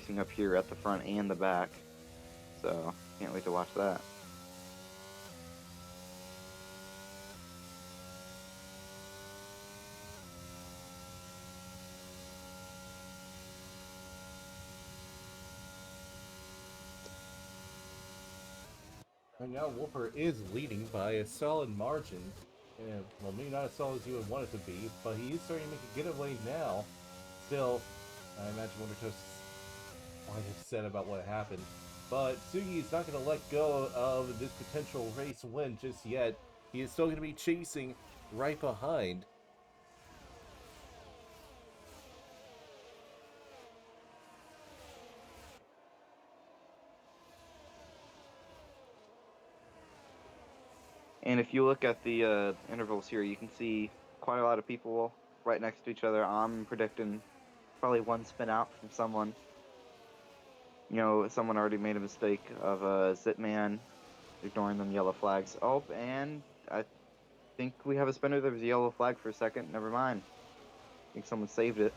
racing up here at the front and the back. So, can't wait to watch that. Right now, Wolfer is leading by a solid margin. And, well, maybe not as solid as you would want it to be, but he is starting to make a getaway now. Still, I imagine Wondertoast is quite upset about what happened. But Sugi is not going to let go of this potential race win just yet. He is still going to be chasing right behind. And if you look at the intervals here, you can see quite a lot of people right next to each other. I'm predicting probably one spin out from someone. You know, someone already made a mistake of Zitman ignoring them yellow flags. Oh, and I think we have a spinner. There was a yellow flag for a second. Never mind. I think someone saved it.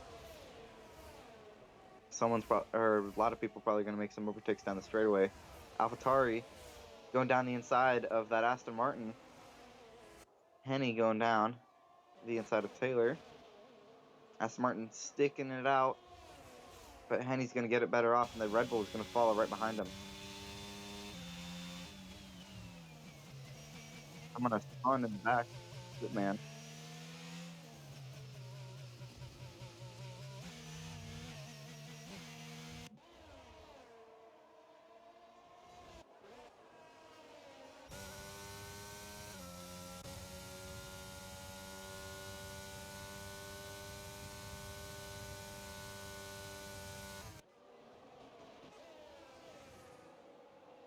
Or a lot of people probably going to make some overtakes down the straightaway. AlphaTauri going down the inside of that Aston Martin. Henny going down the inside of Taylor. Aston Martin sticking it out, but Henny's going to get it better off, and the Red Bull is going to follow right behind him. I'm going to spawn in the back. Good man.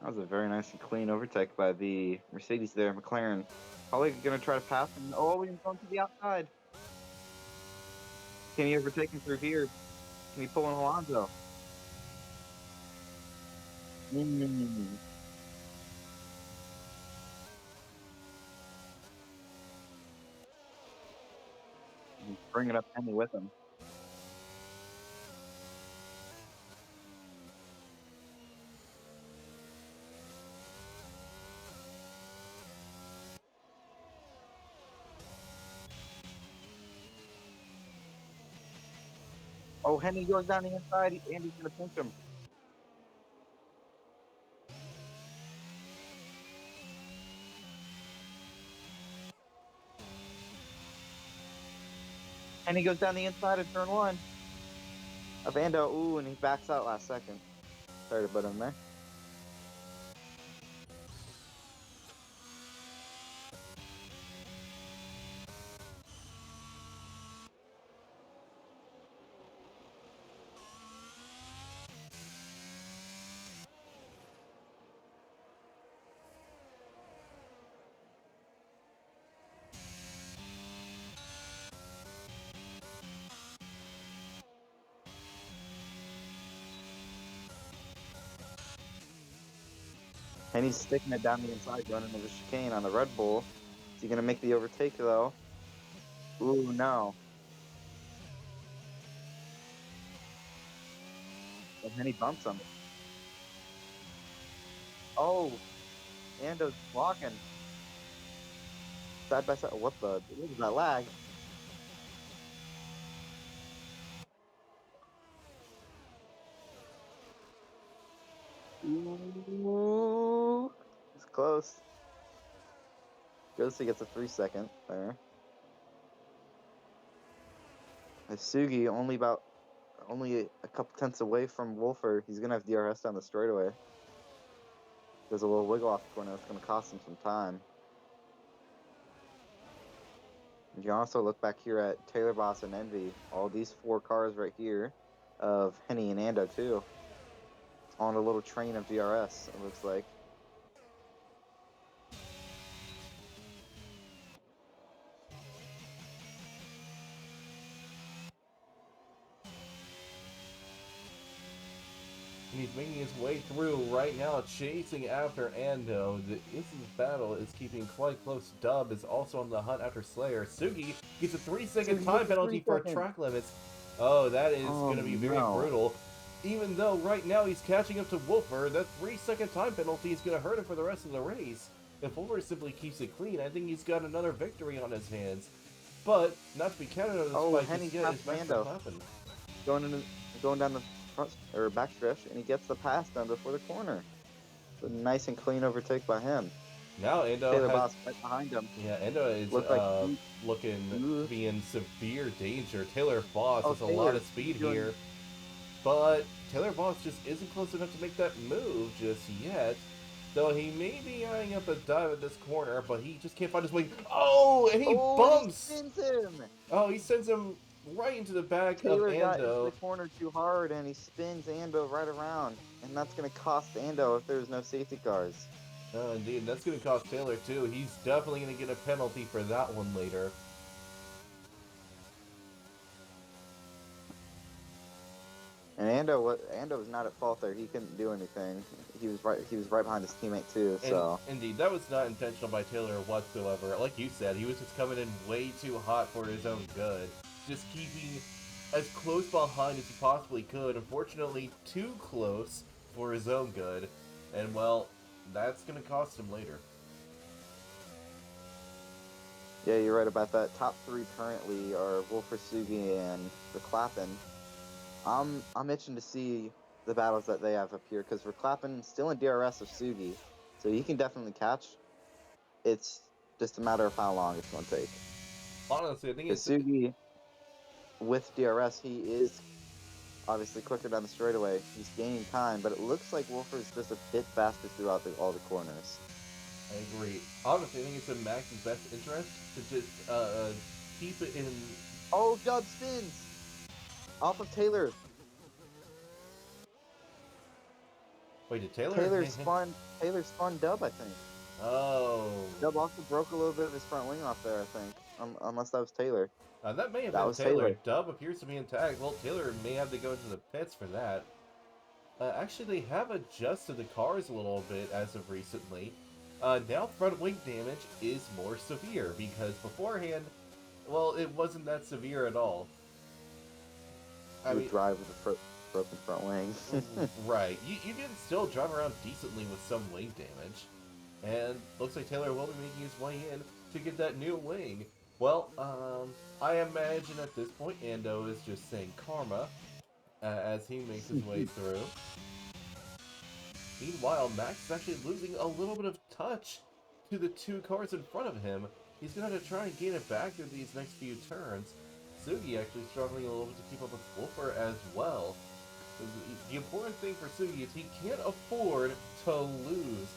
That was a very nice and clean overtake by the Mercedes there. McLaren probably going to try to pass him. Oh, he's going to the outside. Can he overtake him through here? Can he pull in Alonso? Mm. He's bringing up Henny with him. Oh, Henny goes down the inside, and he's going to pinch him. And he goes down the inside of turn one of Ando. Ooh, and he backs out last second. Sorry to put him there. And he's sticking it down the inside, going into the chicane on the Red Bull. Is he going to make the overtake, though? Ooh, no. And then he bumps him. Oh, Ando's blocking. Side by side. What is that lag? Ooh. It's close. Goes to gets a 3 second there. Sugi only a couple tenths away from Wolfer. He's gonna have DRS down the straightaway. There's a little wiggle off the corner that's gonna cost him some time. You can also look back here at Taylor Boss and Envy. All these four cars right here of Henny and Ando too. On a little train of DRS, it looks like. And he's making his way through right now, chasing after Ando. This battle is keeping quite close. Dub is also on the hunt after Slayer. Sugi gets a 3-second Sugi time gets a penalty 3 for second. track limits. Oh, that is Oh going to be very no. brutal. Even though right now he's catching up to Wolfer, that 3-second time penalty is going to hurt him for the rest of the race. If Wolfer simply keeps it clean, I think he's got another victory on his hands. But, not to be counted on this Oh, fight just Henny's yet, past is Max Mando. Verstappen. Going down the front or back stretch, and he gets the pass done before the corner. A nice and clean overtake by him. Now Endo Taylor has... Boss right behind him. Yeah, Endo is Looked like looking to ooh. be in severe danger. Taylor Boss Oh, has a lot Taylor, of speed he's doing. here. But Taylor Boss just isn't close enough to make that move just yet. Though he may be eyeing up a dive at this corner, but he just can't find his way. Oh, and he Oh, and he bumps! spins him. Oh, he sends him right into the back of Taylor got into the Ando. corner too hard, and he spins Ando right around, and that's gonna cost Ando if there's no safety cars. Oh, indeed, that's going to cost Taylor too. He's definitely going to get a penalty for that one later. And Ando was not at fault there. He couldn't do anything. He was right behind his teammate too. So Indeed, that was not intentional by Taylor whatsoever. Like you said, he was just coming in way too hot for his own good. Just keeping as close behind as he possibly could. Unfortunately, too close for his own good. And well, that's going to cost him later. yeah, you're right about that. Top three currently are Wolfer, Sugi, and Verklappen. I'm itching to see the battles that they have up here because Verklappen still in DRS of Sugi, so he can definitely catch. It's just a matter of how long it's going to take. Honestly, I think Because it's... Sugi, with DRS, he is obviously quicker down the straightaway. He's gaining time, but it looks like Wolfer is just a bit faster throughout all the corners. I agree. Honestly, I think it's in Max's best interest to just keep it in... Oh, Dub spins! Off of Taylor. Wait, did Taylor? Taylor spun Dub, I think. Oh. Dub also broke a little bit of his front wing off there, I think. Unless that was Taylor. That may have That been was Taylor. Taylor. Dub appears to be intact. Well, Taylor may have to go into the pits for that. Actually, they have adjusted the cars a little bit as of recently. Now front wing damage is more severe, because beforehand, well, it wasn't that severe at all. I mean, drive with a broken front wing. Right. You can still drive around decently with some wing damage. And looks like Taylor will be making his way in to get that new wing. Well, I imagine at this point Ando is just saying karma as he makes his way through. Meanwhile, Max is actually losing a little bit of touch to the two cars in front of him. He's going to have to try and gain it back through these next few turns. Sugi actually struggling a little bit to keep up with Wolfer as well. The important thing for Sugi is he can't afford to lose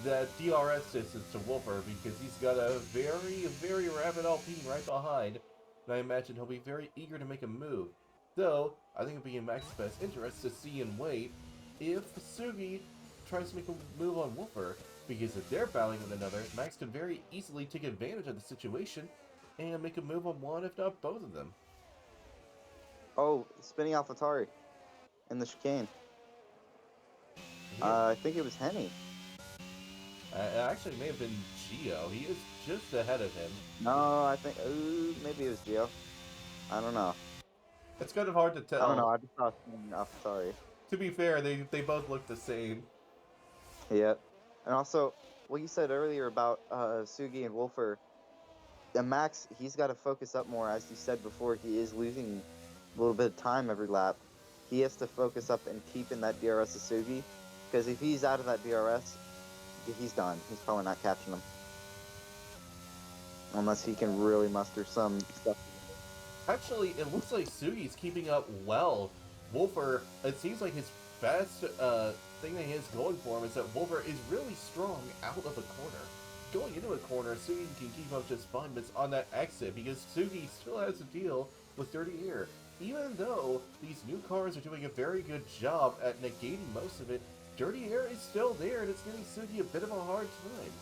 that DRS distance to Wolfer because he's got a very, very rapid Alpine right behind. And I imagine he'll be very eager to make a move. Though, I think it'd be in Max's best interest to see and wait if Sugi tries to make a move on Wolfer, because if they're battling one another, Max can very easily take advantage of the situation and make a move on one, if not both of them. Oh, spinning AlphaTauri in the chicane. Yeah. I think it was Henny. It actually may have been Gio. He is just ahead of him. No, I think maybe it was Gio. I don't know. It's kind of hard to tell. I don't know. I just saw spinning AlphaTauri. To be fair, they both look the same. Yeah, and also what you said earlier about Sugi and Wolfer. And Max, he's got to focus up more, as you said before. He is losing a little bit of time every lap. He has to focus up and keep in that DRS of Sugi, because if he's out of that DRS, he's done. He's probably not catching him. Unless he can really muster some stuff. Actually, it looks like Sugi's keeping up well. Wolfer, it seems like his best thing that he has going for him is that Wolfer is really strong out of a corner. Going into a corner, Sugi can keep up just fine, but it's on that exit because Sugi still has to deal with dirty air. Even though these new cars are doing a very good job at negating most of it, dirty air is still there and it's giving Sugi a bit of a hard time.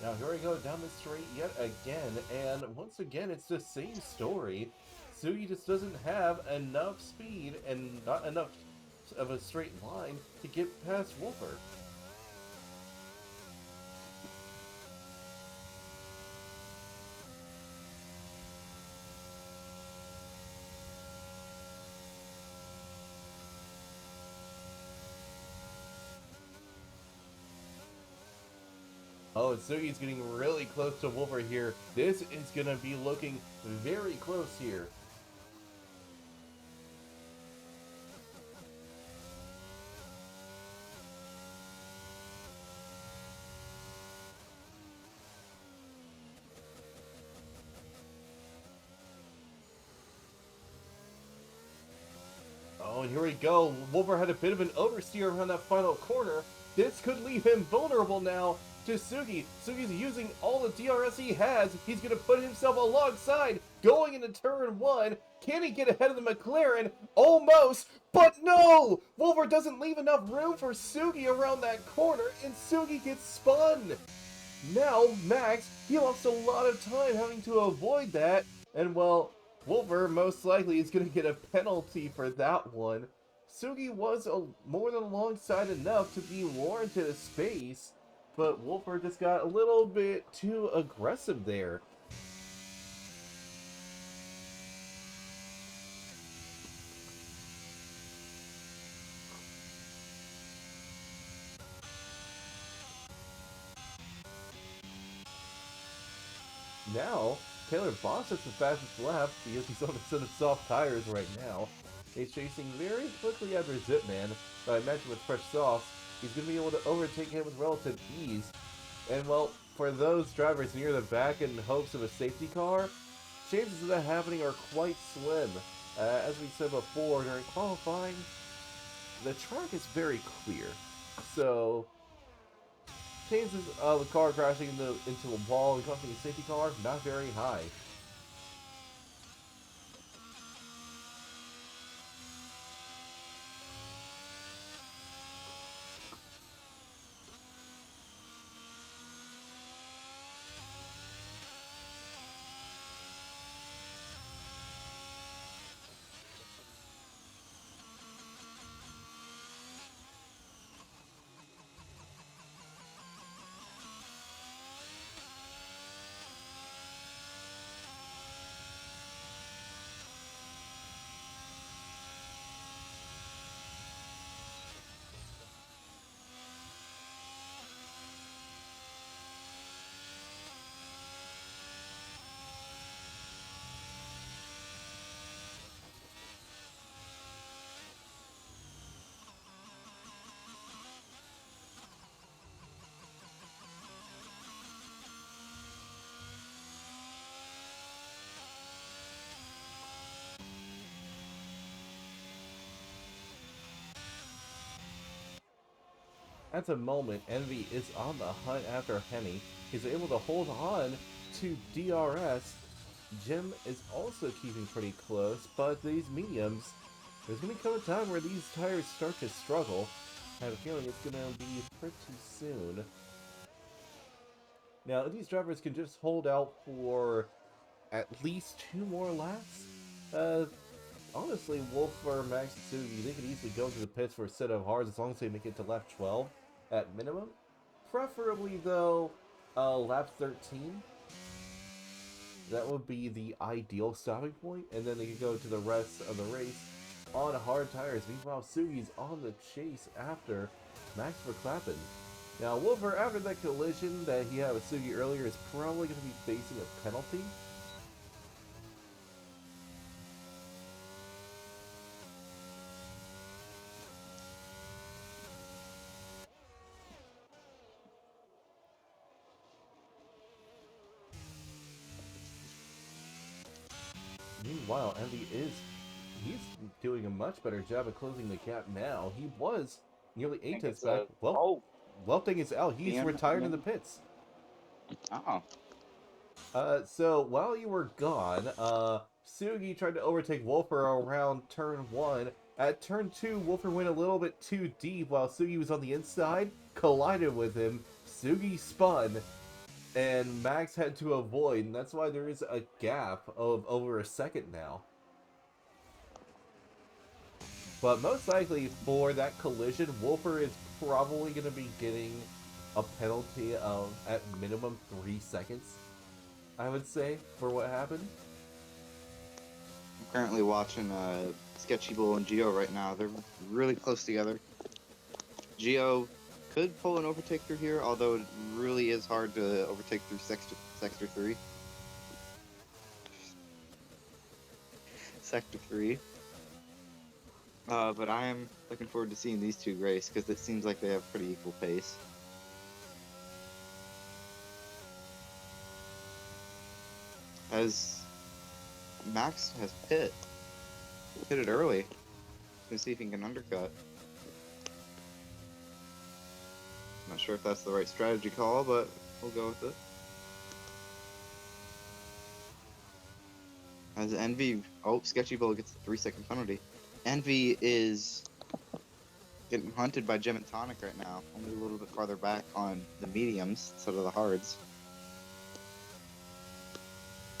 Now here we go down the straight yet again, and once again it's the same story. Sugi just doesn't have enough speed and not enough of a straight line to get past Wolfer. Oh, and Sugi's getting really close to Wolver here. This is going to be looking very close here. Oh, and here we go. Wolver had a bit of an oversteer around that final corner. This could leave him vulnerable now to Sugi. Sugi's using all the DRS he has. He's going to put himself alongside, going into turn one. Can he get ahead of the McLaren? Almost, but no! Wolver doesn't leave enough room for Sugi around that corner, and Sugi gets spun. Now, Max, he lost a lot of time having to avoid that, and well, Wolver most likely is going to get a penalty for that one. Sugi was more than alongside enough to be warranted a space, but Wolfer just got a little bit too aggressive there. Now, Taylor Boss has the fastest lap because he's on a set of soft tires right now. He's chasing very quickly after Zipman, but I imagine with fresh sauce, he's going to be able to overtake him with relative ease. And well, for those drivers near the back in hopes of a safety car, chances of that happening are quite slim. As we said before during qualifying, the track is very clear, so chances of a car crashing into a wall and causing a safety car not very high. At the moment, Envy is on the hunt after Henny. He's able to hold on to DRS. Jim is also keeping pretty close, but these mediums, there's going to come a time where these tires start to struggle. I have a feeling it's going to be pretty soon. Now, if these drivers can just hold out for at least 2 more laps, honestly, Wolf or Max and Sugi, they could easily go into the pits for a set of hards as long as they make it to lap 12 at minimum. Preferably, though, lap 13. That would be the ideal stopping point, and then they could go to the rest of the race on hard tires. Meanwhile, Sugi's on the chase after Max Verstappen. Now, Wolfer, after that collision that he had with Sugi earlier, is probably going to be facing a penalty. Meanwhile, he's doing a much better job of closing the gap now. He was nearly 8 tenths back. Well, Welting is out. He's retired in the pits. Oh. So while you were gone, Sugi tried to overtake Wolfer around turn 1. At turn 2, Wolfer went a little bit too deep while Sugi was on the inside, collided with him, Sugi spun, and Max had to avoid, and that's why there is a gap of over a second now. But most likely for that collision, Wolfer is probably going to be getting a penalty of at minimum 3 seconds, I would say, for what happened. I'm currently watching Sketchy Bull and Geo right now. They're really close together. Geo could pull an overtake through here, although it really is hard to overtake through Sector 3. Sector 3. But I am looking forward to seeing these two race, because it seems like they have pretty equal pace. As Max has pitted early. Gonna see if he can undercut. Not sure if that's the right strategy call, but we'll go with it. As Envy, Sketchy Bull gets the 3-second penalty. Envy is getting hunted by Gem and Tonic right now, only a little bit farther back on the mediums instead of the hards.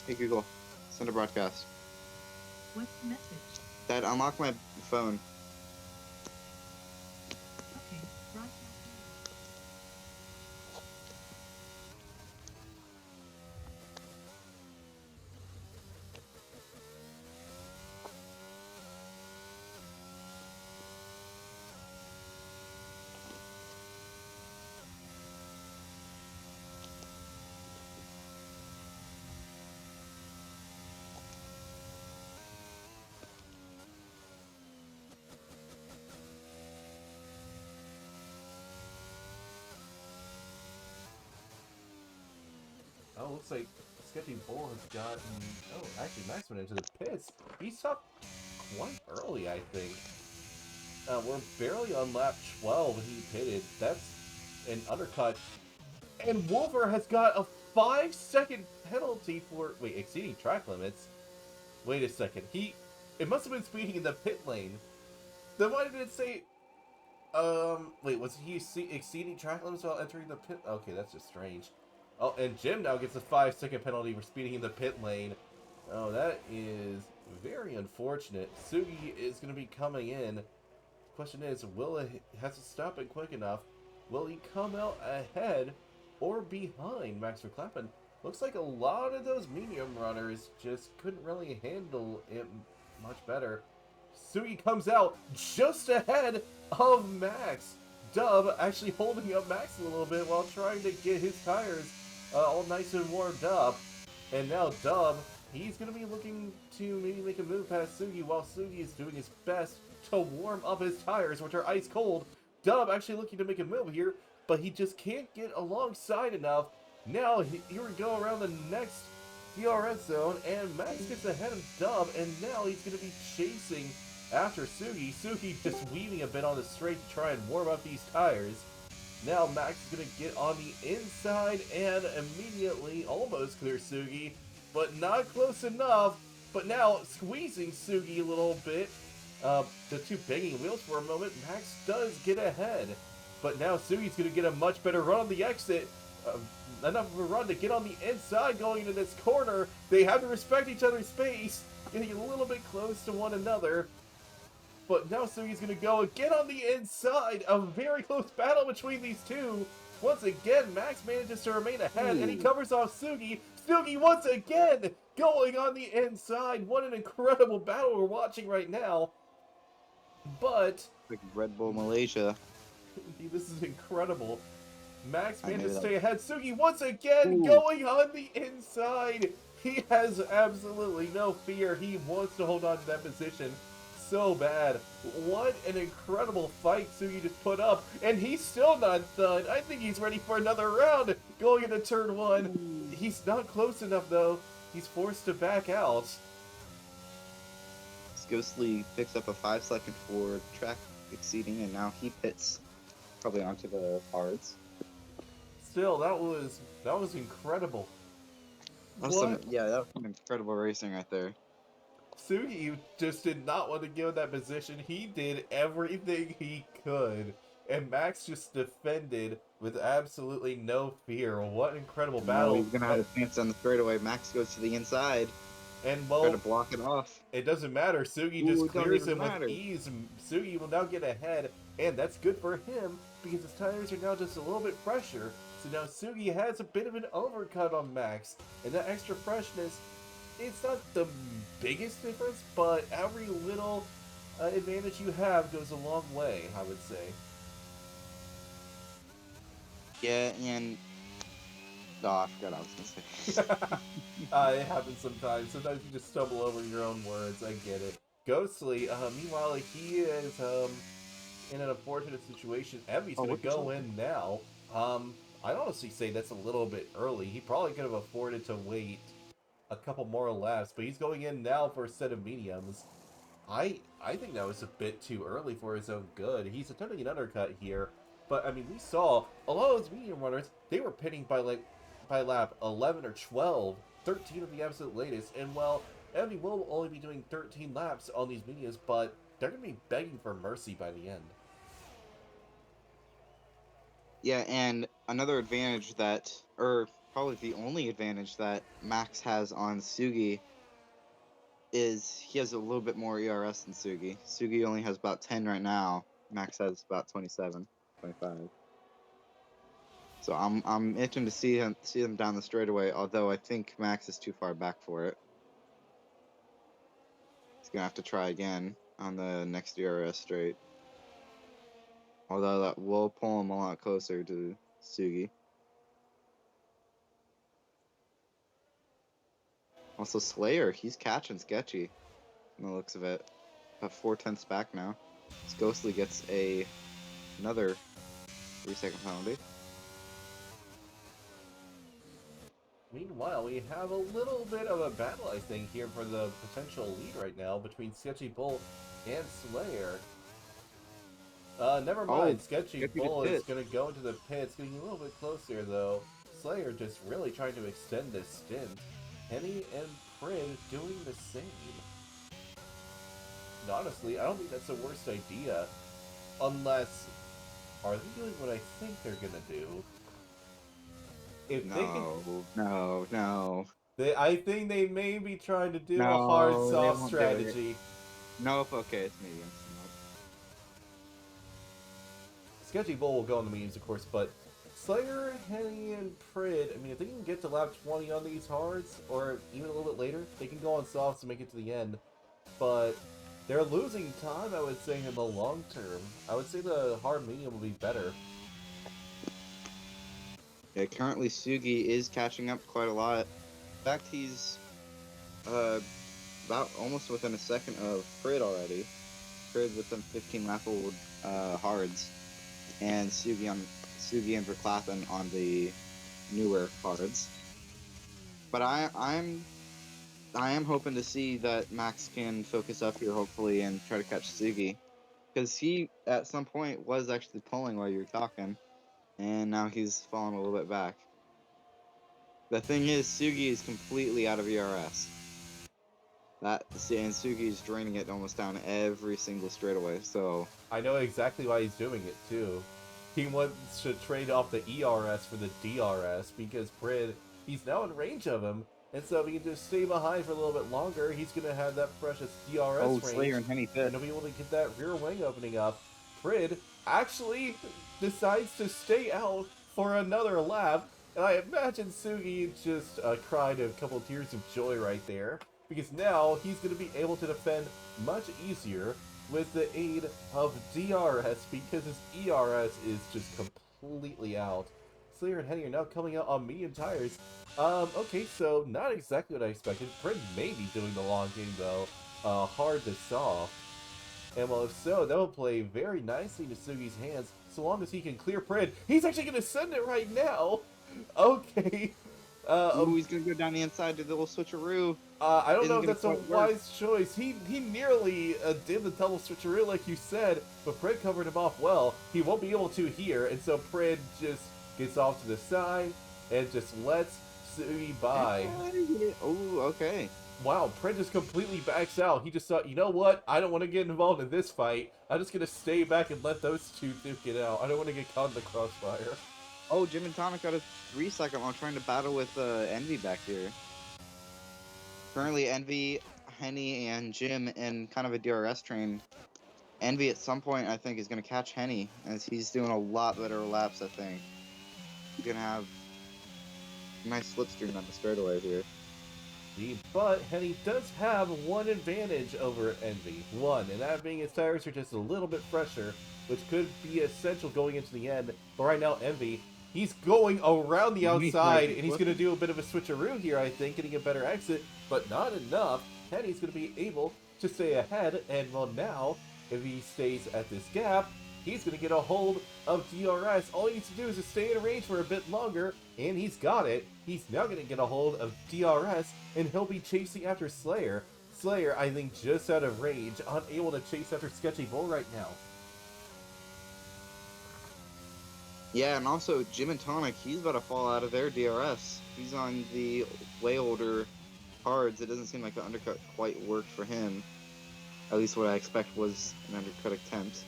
Hey Google, send a broadcast. What's the message? Dad, unlock my phone. Okay, broadcast. Oh, looks like Sketchy Bull has gotten... Oh, actually, Max went into the pits. He stopped quite early, I think. We're barely on lap 12 when he pitted. That's an undercut. And Wolver has got a 5-second penalty for... Wait, exceeding track limits? Wait a second. It must have been speeding in the pit lane. Then why did it say... Wait, was he exceeding track limits while entering the pit? Okay, that's just strange. Oh, and Jim now gets a 5-second penalty for speeding in the pit lane. Oh, that is very unfortunate. Sugi is going to be coming in. Question is, has to stop it quick enough? Will he come out ahead or behind Max Verstappen? Looks like a lot of those medium runners just couldn't really handle it much better. Sugi comes out just ahead of Max. Dub actually holding up Max a little bit while trying to get his tires all nice and warmed up. And now Dub, he's going to be looking to maybe make a move past Sugi while Sugi is doing his best to warm up his tires, which are ice cold. Dub actually looking to make a move here, but he just can't get alongside enough. Now, here we go around the next DRS zone, and Max gets ahead of Dub, and now he's going to be chasing after Sugi. Sugi just weaving a bit on the straight to try and warm up these tires. Now Max is going to get on the inside and immediately almost clear Sugi, but not close enough. But now squeezing Sugi a little bit. The two banging wheels for a moment. Max does get ahead, but now Sugi's going to get a much better run on the exit. Enough of a run to get on the inside going into this corner. They have to respect each other's space, getting a little bit close to one another. But now Sugi's going to go again on the inside. A very close battle between these two. Once again, Max manages to remain ahead, and he covers off Sugi. Sugi once again going on the inside. What an incredible battle we're watching right now. But... like Red Bull Malaysia. This is incredible. Max I manages to knew stay ahead. Sugi once again going on the inside. He has absolutely no fear. He wants to hold on to that position so bad. What an incredible fight Sugi just put up, and he's still not done. I think he's ready for another round going into turn 1. He's not close enough though. He's forced to back out. Ghostly picks up a 5-second for track exceeding, and now he pits probably onto the hards. Still, that was incredible. That was some incredible racing right there. Sugi just did not want to give that position. He did everything he could, and Max just defended with absolutely no fear. What an incredible battle. He's gonna have a chance on the straightaway. Max goes to the inside. And well, try to block it off. It doesn't matter. Sugi just clears him with ease. Sugi will now get ahead, and that's good for him because his tires are now just a little bit fresher. So now Sugi has a bit of an overcut on Max, and that extra freshness, it's not the biggest difference, but every little advantage you have goes a long way, I would say. Yeah, and oh, I forgot I was gonna say. It happens sometimes. Sometimes you just stumble over your own words. I get it. Ghostly, meanwhile, he is in an unfortunate situation. Evie's Oh, gonna what the go trouble? in now. I'd honestly say that's a little bit early. He probably could have afforded to wait a couple more laps, but he's going in now for a set of mediums. I think that was a bit too early for his own good. He's attempting an undercut here, but I mean we saw a lot of those medium runners, they were pitting by lap 11 or 12, 13 of the absolute latest, and well, Evie will only be doing 13 laps on these mediums, but they're gonna be begging for mercy by the end. Yeah, and another advantage that, or probably the only advantage that Max has on Sugi is he has a little bit more ERS than Sugi. Sugi only has about 10 right now. Max has about 27, 25. So I'm itching to see him down the straightaway, although I think Max is too far back for it. He's gonna have to try again on the next ERS straight. Although that will pull him a lot closer to Sugi. Also Slayer, he's catching sketchy from the looks of it. About 4/10 back now. This Ghostly gets another 3-second penalty. Meanwhile, we have a little bit of a battle, I think, here for the potential lead right now between Sketchy Bull and Slayer. Never Oh, mind. Sketchy Sketchy just Bull is hit. going to go into the pits, getting a little bit closer, though. Slayer just really trying to extend this stint. Henny and Prig doing the same. And honestly, I don't think that's the worst idea. Unless, are they doing what I think they're going to do? If they can... No. I think they may be trying to do a No, they hard-soft won't do it. strategy. Nope, okay, it's mediums. Nope. Sketchy Bull will go on the mediums, of course, but Slayer, Henny, and Prid, I mean, if they can get to lap 20 on these hards, or even a little bit later, they can go on softs to make it to the end. But they're losing time, I would say, in the long term. I would say the hard medium will be better. Yeah, currently Sugi is catching up quite a lot. In fact, he's about almost within a second of Prid already. Prid with them 15 lapple hards, and Sugi and Verklappen on the newer hards. But I am hoping to see that Max can focus up here, hopefully, and try to catch Sugi, because he at some point was actually pulling while you were talking, and now he's fallen a little bit back. The thing is, Sugi is completely out of ERS. And Sugi is draining it almost down every single straightaway. So I know exactly why he's doing it, too. He wants to trade off the ERS for the DRS, because Prid, he's now in range of him, and so if he can just stay behind for a little bit longer, he's going to have that precious DRS range, Slayer and Henny and fit. he'll be able to get that rear wing opening up. Prid actually decides to stay out for another lap, and I imagine Sugi just cried a couple tears of joy right there, because now he's going to be able to defend much easier with the aid of DRS, because his ERS is just completely out. Slayer and Henny are now coming out on medium tires. Okay, so not exactly what I expected. Prid may be doing the long game, though. Hard to soft. And well, if so, that will play very nicely to Sugi's hands, so long as he can clear Prid. He's actually going to send it right now! Okay. Ooh, he's gonna go down the inside to the little switcheroo. I don't know Isn't if gonna that's a quite work. wise choice. He nearly did the double switcheroo like you said, but Prid covered him off well. He won't be able to here, and so Prid just gets off to the side and just lets Sugi by. Oh, okay. Wow, Prid just completely backs out. He just thought, you know what? I don't want to get involved in this fight. I'm just going to stay back and let those two duke it out. I don't want to get caught in the crossfire. Oh, Jim and Tonic got a 3-second while trying to battle with Envy back here. Currently, Envy, Henny, and Jim in kind of a DRS train. Envy at some point, I think, is going to catch Henny, as he's doing a lot better laps, I think. He's going to have a nice slipstream on the straightaway here. But Henny does have one advantage over Envy. One, and that being his tires are just a little bit fresher, which could be essential going into the end. But right now, Envy, He's going around the He might outside, be and he's going to flipping. do a bit of a switcheroo here, I think, getting a better exit, but not enough. Henny's going to be able to stay ahead, and well, now, if he stays at this gap, he's going to get a hold of DRS. All he needs to do is just stay in range for a bit longer, and he's got it. He's now going to get a hold of DRS, and he'll be chasing after Slayer. Slayer, I think, just out of range, unable to chase after Sketchy Bull right now. Yeah, and also Jim and Tonic, he's about to fall out of their DRS. He's on the way older cards. It doesn't seem like the undercut quite worked for him. At least what I expect was an undercut attempt.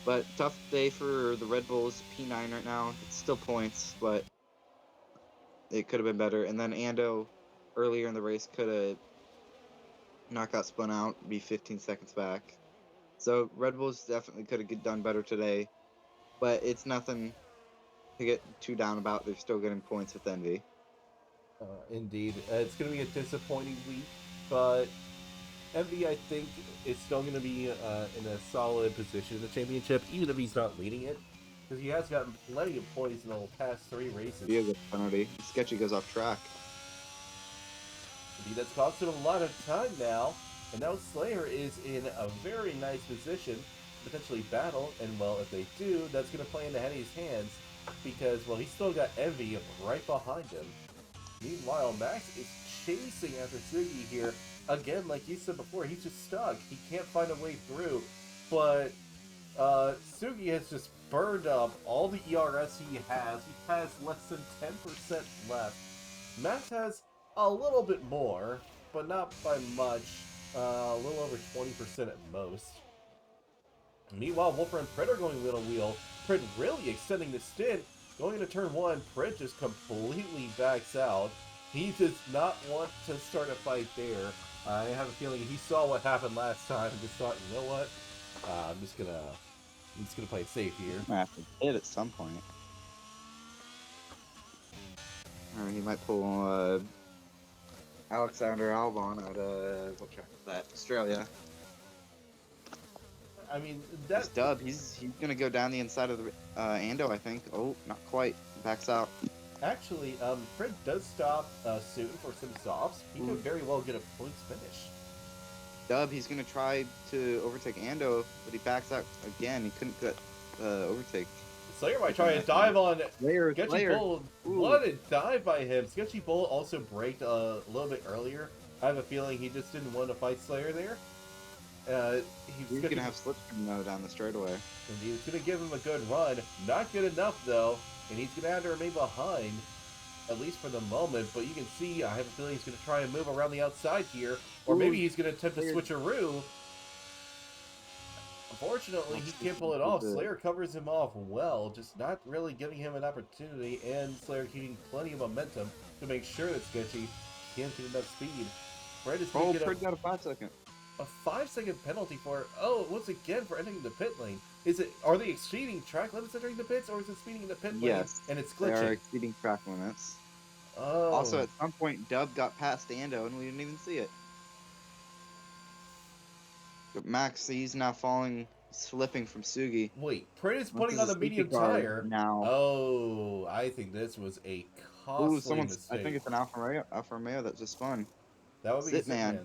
But tough day for the Red Bulls. P9 right now. It's still points, but it could have been better. And then Ando earlier in the race could have not got spun out, be 15 seconds back. So Red Bulls definitely could have done better today, but it's nothing to get too down about. They're still getting points with Envy. Indeed. It's going to be a disappointing week, but Envy, I think, is still going to be in a solid position in the championship, even if he's not leading it, because he has gotten plenty of points in the past 3 races. Be a good penalty. Sketchy goes off track. Indeed, that's cost him a lot of time now, and now Slayer is in a very nice position to potentially battle, and well, if they do, that's going to play into Henny's hands, because, well, he's still got Envy right behind him. Meanwhile, Max is chasing after Sugi here. Again, like you said before, he's just stuck. He can't find a way through. But Sugi has just burned up all the ERS he has. He has less than 10% left. Max has a little bit more, but not by much. A little over 20% at most. Meanwhile, Wolfer and Prit are going wheel to wheel. Prit really extending the stint. Going into turn 1, Prit just completely backs out. He does not want to start a fight there. I have a feeling he saw what happened last time and just thought, you know what? I'm just gonna play it safe here. I have to hit at some point. Or he might pull Alexander Albon out of what track is that? Australia. I mean, That's Dub. He's gonna go down the inside of the Ando, I think. Oh, not quite. Backs out. Actually, Fred does stop soon for some softs. He could very well get a points finish. Dub, he's gonna try to overtake Ando, but he backs out again. He couldn't get overtake. Slayer might try to dive on Sketchy Slayer. Bull. What a dive by him. Sketchy Bull also braked a little bit earlier. I have a feeling he just didn't want to fight Slayer there. He's gonna have slipstream though down the straightaway. And he was gonna give him a good run. Not good enough though, and he's gonna have to remain behind, at least for the moment. But you can see, I have a feeling he's gonna try and move around the outside here, or maybe he's gonna attempt to switcheroo. Unfortunately, he can't pull it off. Slayer covers him off well, just not really giving him an opportunity, and Slayer keeping plenty of momentum to make sure that Sketchy can't get enough speed. Fred is going to get Fred got a 5-second. a 5-second penalty for, once again for entering the pit lane. Are they exceeding track limits entering the pits, or is it speeding in the pit lane? Yes, And it's they are glitching. exceeding track limits. Oh. Also, at some point, Dub got past Ando, and we didn't even see it. But Max, he's now slipping from Sugi. Wait, Prit is putting on the medium tire. Now. Oh, I think this was a costly mistake. I think it's an Alfa Romeo that just spun. That would be Zitman.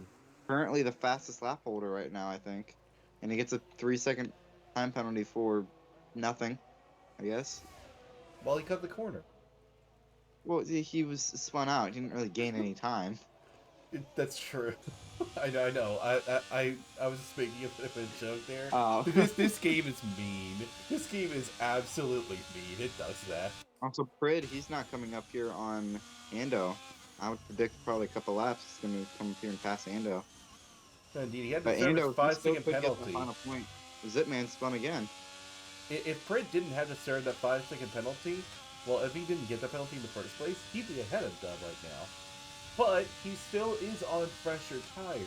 Currently the fastest lap holder right now, I think. And he gets a 3-second time penalty for nothing, I guess. Well, he cut the corner. Well, he was spun out. He didn't really gain any time. That's true. I know. I was just making a bit of a joke there. Oh. This game is mean. This game is absolutely mean. It does that. Also, Prid, he's not coming up here on Ando. I would predict probably a couple laps he's going to come up here and pass Ando. Indeed, he had But to serve Ando, a 5-second penalty. Get the final point. Zitman spun again. If Prid didn't have to serve that 5-second penalty, well, if he didn't get the penalty in the first place, he'd be ahead of Dub right now. But he still is on fresher tires.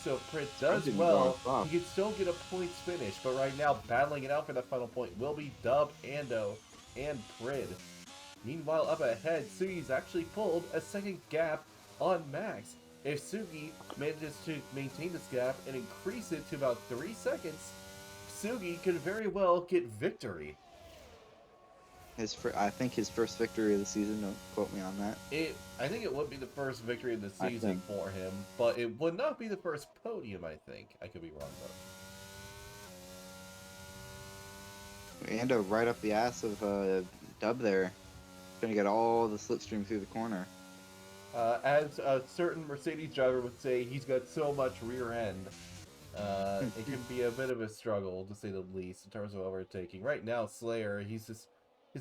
So if Prit does well, he can still get a points finish. But right now, battling it out for that final point will be Dub, Ando, and Prid. Meanwhile, up ahead, Sugi's actually pulled a second gap on Max. If Sugi manages to maintain this gap and increase it to about 3 seconds, Sugi could very well get victory. I think his first victory of the season. Don't quote me on that. I think it would be the first victory of the I season think. for him, but it would not be the first podium, I think. I could be wrong, though. Ando right up the ass of Dub there. Gonna get all the slipstream through the corner. As a certain Mercedes driver would say, he's got so much rear end. It can be a bit of a struggle, to say the least, in terms of overtaking. Right now, Slayer, he's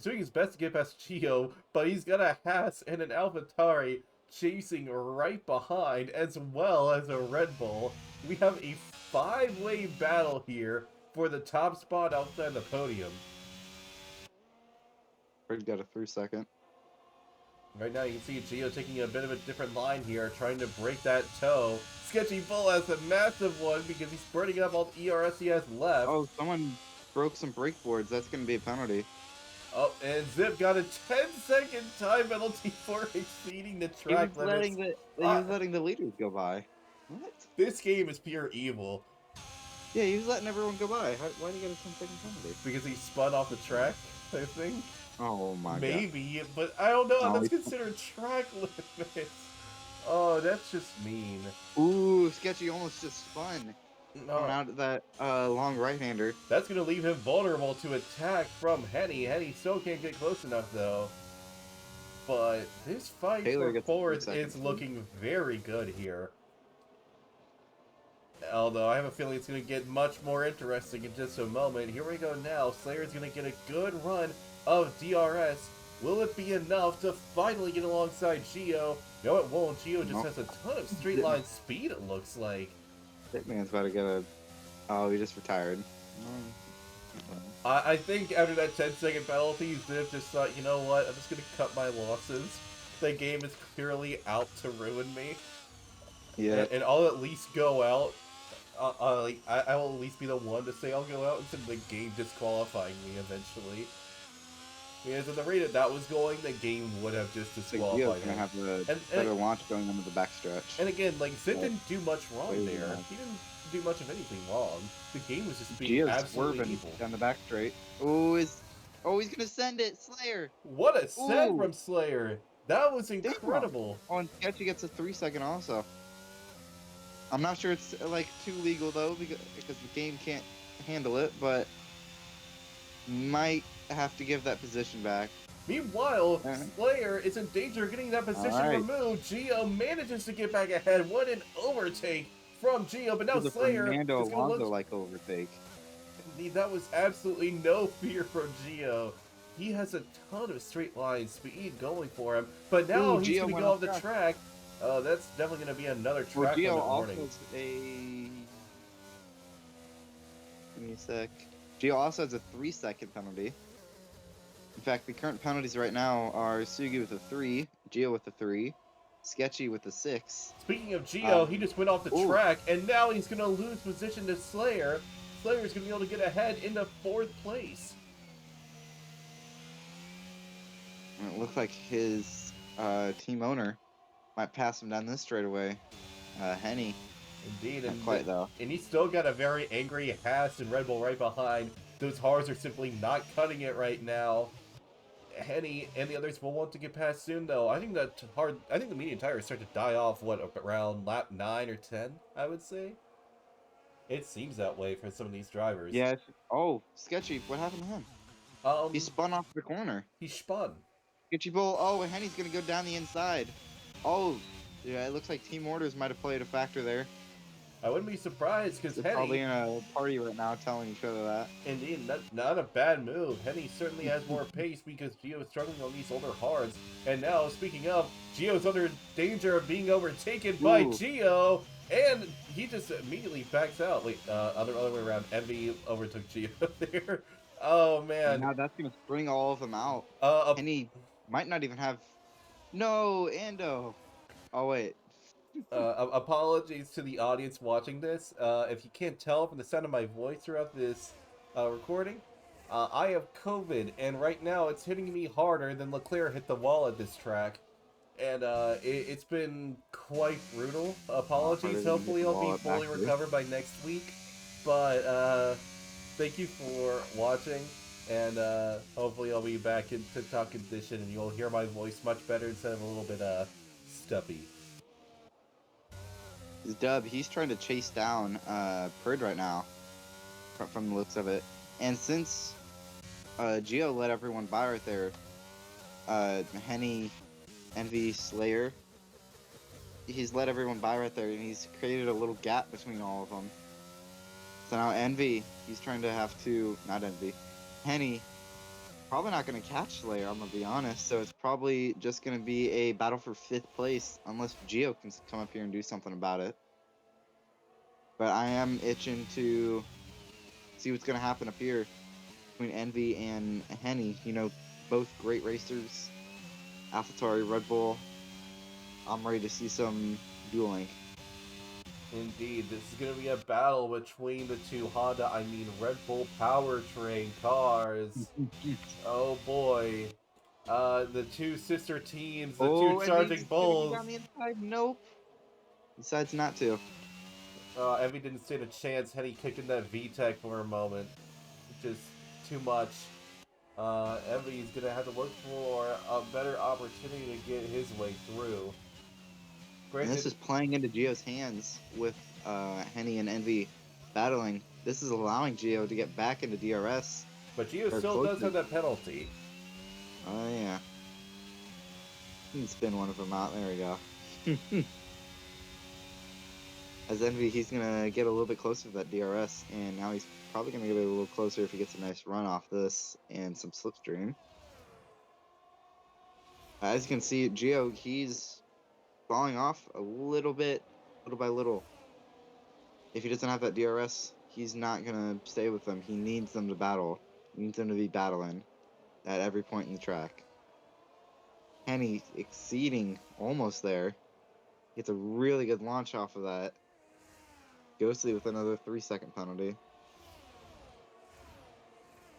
doing his best to get past Gio, but he's got a Haas and an AlphaTauri chasing right behind, as well as a Red Bull. We have a five-way battle here for the top spot outside the podium. Fred's got a 3-second. Right now, you can see Gio taking a bit of a different line here, trying to break that toe. Sketchy Bull has a massive one because he's burning up all the ERS he has left. Oh, someone broke some brake boards. That's gonna be a penalty. Oh, and Zip got a 10-second time penalty for exceeding the track limits. He was letting the leaders go by. What? This game is pure evil. Yeah, he was letting everyone go by. Why did he get a 10-second penalty? Because he spun off the track, I think. Oh my god. Maybe, but I don't know. No, That's considered track limits. Oh, that's just mean. Ooh, Sketchy almost just spun. No. Coming out of that long right-hander. That's going to leave him vulnerable to attack from Henny. Henny still can't get close enough, though. But this fight Taylor for gets fourth 3 is seconds. looking very good here. Although I have a feeling it's going to get much more interesting in just a moment. Here we go now. Slayer's going to get a good run of DRS. Will it be enough to finally get alongside Gio? No, it won't. Gio just has a ton of straight line speed, it looks like. Hitman's about to get a... Oh, he just retired. I think after that 10-second penalty, Ziv just thought, you know what, I'm just going to cut my losses. The game is clearly out to ruin me. Yeah. And I'll at least go out. I will at least be the one to say I'll go out instead of the game disqualifying me eventually. Because at the rate that was going, the game would have just disqualified Gio's him. gonna have a better launch going into the backstretch. And again, like, Zip didn't do much wrong Way there. wrong. He didn't do much of anything wrong. The game was just being Gio's absolutely swerving evil. down the back straight. Oh, he's gonna send it, Slayer. What a set Ooh. from Slayer! That was incredible. Oh, and Sketchy gets a 3-second also. I'm not sure it's like too legal though because the game can't handle it, but might have to give that position back. Meanwhile, Slayer is in danger of getting that position removed. Gio manages to get back ahead. What an overtake from Gio, but now The Slayer Fernando is going to Alonso look... like overtake. Indeed, that was absolutely no fear from Gio. He has a ton of straight line speed going for him, but now he's going to go off the track. That's definitely going to be another track Gio limit also warning. has a... Give me a sec. Gio also has a 3-second penalty. In fact, the current penalties right now are Sugi with a 3, Gio with a 3, Sketchy with a 6. Speaking of Gio, he just went off the track, and now he's going to lose position to Slayer. Slayer's going to be able to get ahead into 4th place. And it looks like his team owner might pass him down this straightaway. Henny. Indeed, Not quite though. And he's still got a very angry Haas and Red Bull right behind. Those Haas are simply not cutting it right now. Henny and the others will want to get past soon, though. I think the medium tires start to die off, around lap 9 or 10, I would say? It seems that way for some of these drivers. Yeah. Oh, Sketchy, what happened to him? He spun off the corner. He spun. Sketchy Bull, oh, and Henny's gonna go down the inside. Oh, yeah, it looks like team orders might have played a factor there. I wouldn't be surprised, because They're Henny... probably in a party right now telling each other that. Indeed, not a bad move. Henny certainly has more pace because Gio is struggling on these older hards. And now, speaking of, Gio's under danger of being overtaken by Gio, and he just immediately backs out. Wait, other way around. Envy overtook Gio there. Oh, man. And now that's going to bring all of them out. Henny might not even have... No, Ando. Oh, wait. Apologies to the audience watching this. If you can't tell from the sound of my voice throughout this recording, I have COVID, and right now it's hitting me harder than Leclerc hit the wall at this track. And it's been quite brutal. Apologies. Hopefully I'll be fully recovered by next week. But thank you for watching. And hopefully I'll be back in tip-top condition and you'll hear my voice much better instead of a little bit stuffy. Dub, he's trying to chase down Perd right now, from the looks of it. And since Geo let everyone by right there, Henny, Envy, Slayer, he's let everyone by right there, and he's created a little gap between all of them. So now Envy, he's trying to have to, not Envy, Henny, probably not going to catch Slayer, I'm going to be honest. So it's probably just going to be a battle for 5th place, unless Geo can come up here and do something about it. But I am itching to see what's going to happen up here between Envy and Henny. You know, both great racers. AlphaTauri, Red Bull. I'm ready to see some dueling. Indeed, this is going to be a battle between the two Red Bull powertrain cars. Oh boy. The two sister teams, the two Envy Charging just gonna get Bulls. on the inside. Nope. Decides not to. Envy didn't stand a chance. Henny kicked in that VTEC for a moment. Just too much. Envy's gonna have to look for a better opportunity to get his way through. And this is playing into Geo's hands with Henny and Envy battling. This is allowing Geo to get back into DRS. But Geo Or still closer. does have that penalty. Oh, yeah. You can spin one of them out. There we go. As Envy, he's going to get a little bit closer to that DRS, and now he's probably going to get a little closer if he gets a nice run off this and some slipstream. As you can see, Geo, he's falling off a little bit, little by little. If he doesn't have that DRS, he's not going to stay with them. He needs them to battle. He needs them to be battling at every point in the track. Henny exceeding almost there. Gets a really good launch off of that. Ghostly with another 3-second penalty.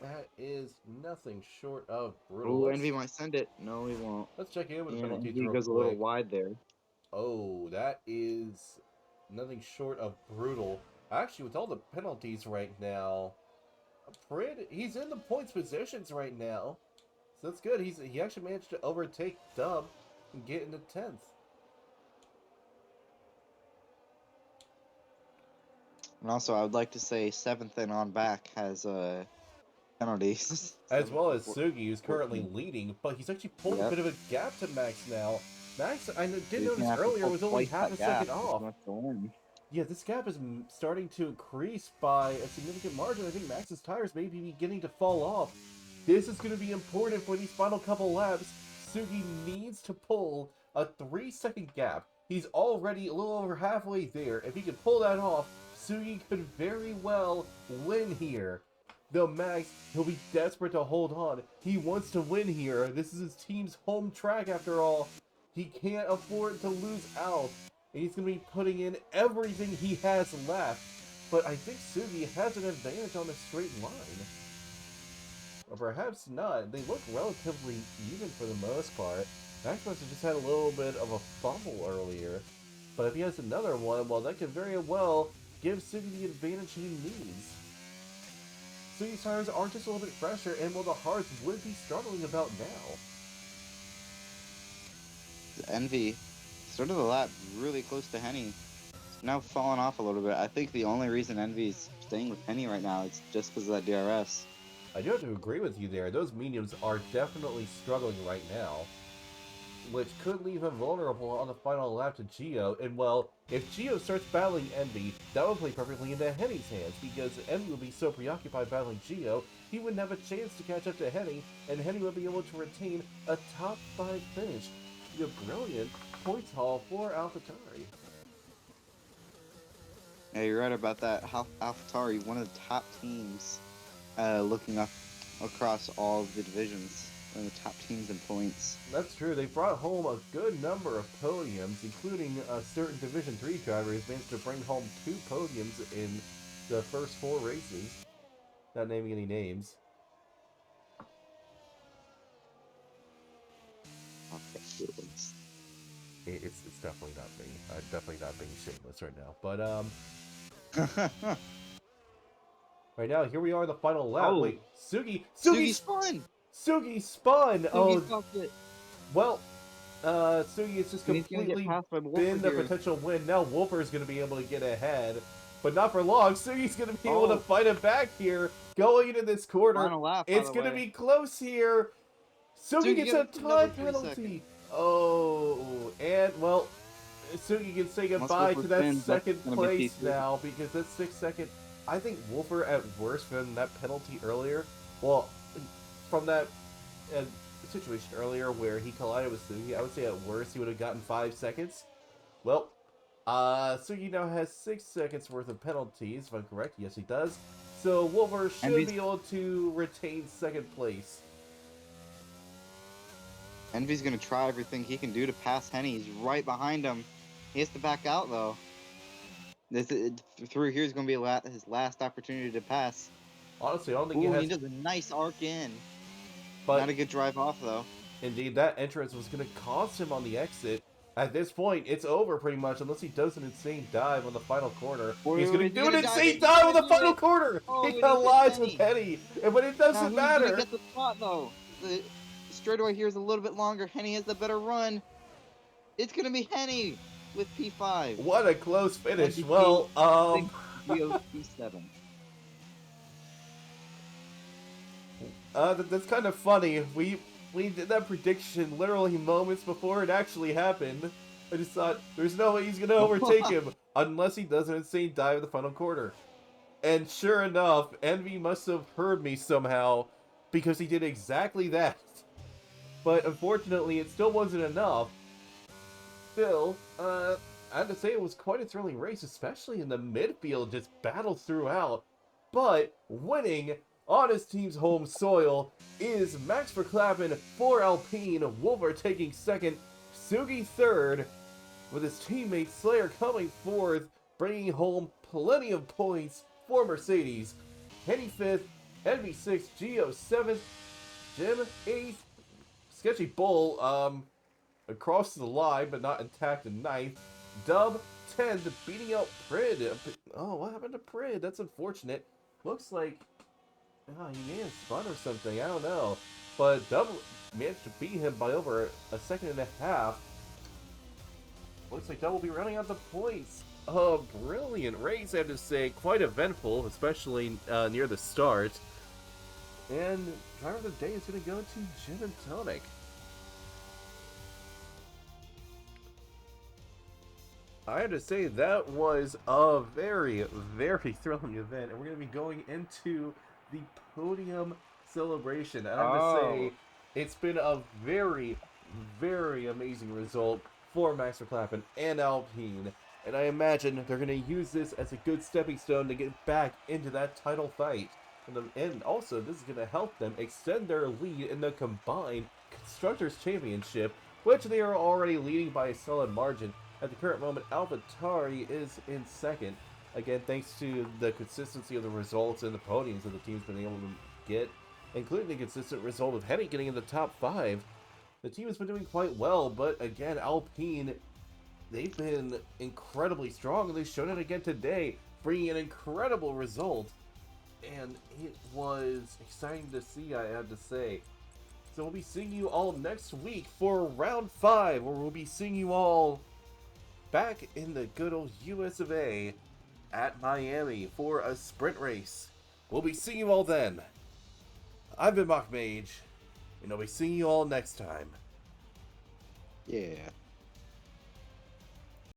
That is nothing short of Oh, brutal. Envy might send it. No, he won't. Let's check in with the And penalties Envy real goes a little quick. wide there. Oh, that is nothing short of brutal. Actually, with all the penalties right now, he's in the points positions right now. So that's good. He actually managed to overtake Dub and get into 10th. And also, I would like to say 7th and on back has penalties. As 7th well to as Sugi, who's currently 14th. leading, but he's actually pulled a Yep. bit of a gap to Max now. Max, I did He's notice gonna have to earlier, pull was only twice half a that gap second if he off. wants to win. Yeah, this gap is starting to increase by a significant margin. I think Max's tires may be beginning to fall off. This is going to be important for these final couple laps. Sugi needs to pull a 3-second gap. He's already a little over halfway there. If he can pull that off, Sugi could very well win here. Though Max, he'll be desperate to hold on. He wants to win here. This is his team's home track after all. He can't afford to lose out. And he's going to be putting in everything he has left. But I think Sugi has an advantage on the straight line. Or perhaps not. They look relatively even for the most part. Max must have just had a little bit of a fumble earlier. But if he has another one, well, that could very well give Sugi the advantage he needs. Sugi's tires are just a little bit fresher, and well, the Hearts would be struggling about now. Envy started the lap really close to Henny. It's now fallen off a little bit. I think the only reason Envy's staying with Henny right now is just because of that DRS. I do have to agree with you there. Those mediums are definitely struggling right now, which could leave him vulnerable on the final lap to Geo. And well, if Geo starts battling Envy, that will play perfectly into Henny's hands, because Envy will be so preoccupied battling Geo, he wouldn't have a chance to catch up to Henny, and Henny would be able to retain a top 5 finish. A brilliant points haul for AlphaTauri. Yeah, you're right about that. AlphaTauri, one of the top teams, looking up across all of the divisions, one of the top teams in points. That's true. They brought home a good number of podiums, including certain Division 3 drivers managed to bring home 2 podiums in the first 4 races. Not naming any names. It's definitely not me. I'm definitely not being shameless right now. But Right now, here we are in the final lap. Oh. Wait, Sugi Sugi spun. Sugi spun! Sugi Oh, stopped it. well, Sugi is just And he's gonna get completely passed by Wolfer been a here. potential win. Now Wolfer is going to be able to get ahead, but not for long. Sugi's going to be able to Oh. fight it back here, going into this quarter. Final lap, by It's the going to way. be close here. Sugi gets a another time 3 penalty. seconds. Oh, and well, Sugi can say goodbye to Wolfer that spins, that's second gonna be place P3. now because that's 6 second. I think Wolfer at worst from that penalty earlier. Well, from that uh, situation earlier where he collided with Sugi, I would say at worst he would have gotten 5 seconds. Well, Sugi now has 6 seconds worth of penalties, if I'm correct. Yes, he does. So Wolfer should be able to retain second place. Envy's gonna try everything he can do to pass Henny. He's right behind him. He has to back out though. Through here is gonna be his last opportunity to pass. Honestly, I don't think Ooh, he he has. does a nice arc in. But Not a good drive off though. indeed, that entrance was going to cost him on the exit. At this point, it's over pretty much, unless he does an insane dive on the final corner. He's going to do an insane dive on the final corner! Oh, He collides with Henny, but it Now doesn't who's matter. gonna get the spot though? The straightaway here is a little bit longer. Henny has the better run. It's gonna be Henny with P5. What a close finish. MVP, Well, Geo P7. That's kind of funny. We did that prediction literally moments before it actually happened. I just thought, there's no way he's going to overtake him unless he does an insane dive in the final quarter. And sure enough, Envy must have heard me somehow, because he did exactly that. But unfortunately, it still wasn't enough. Still, I have to say it was quite a thrilling race, especially in the midfield, just battles throughout. But winning on his team's home soil is Max Verstappen for Alpine, Wolfer taking second, Sugi third, with his teammate Slayer coming fourth, bringing home plenty of points for Mercedes. Henny fifth, Envy sixth, Geo seventh, Jim eighth, Sketchy Bull across the line but not intact in ninth, Dub 10th, beating out Prid. Oh, what happened to Prid? That's unfortunate. Looks like he may have spun or something. I don't know. But Dub managed to beat him by over a second and a half. Looks like Dub will be running out the points. A brilliant race, I have to say. Quite eventful, especially near the start. And driver of the day is going to go to Gin and Tonic. I have to say that was a very, very thrilling event, and we're going to be going into the podium celebration. I have to say, it's been a very, very amazing result for Max Verstappen and Alpine, and I imagine they're going to use this as a good stepping stone to get back into that title fight. And also, this is going to help them extend their lead in the combined Constructors' Championship, which they are already leading by a solid margin. At the current moment, AlphaTauri is in second. Again, thanks to the consistency of the results and the podiums that the team's been able to get, including the consistent result of Henny getting in the top 5. The team has been doing quite well, but again, Alpine, they've been incredibly strong, and they've shown it again today, bringing an incredible result. And it was exciting to see, I have to say. So we'll be seeing you all next week for round 5, where we'll be seeing you all back in the good old US of A at Miami for a sprint race. We'll be seeing you all then. I've been Mock Mage, and I'll be seeing you all next time. Yeah.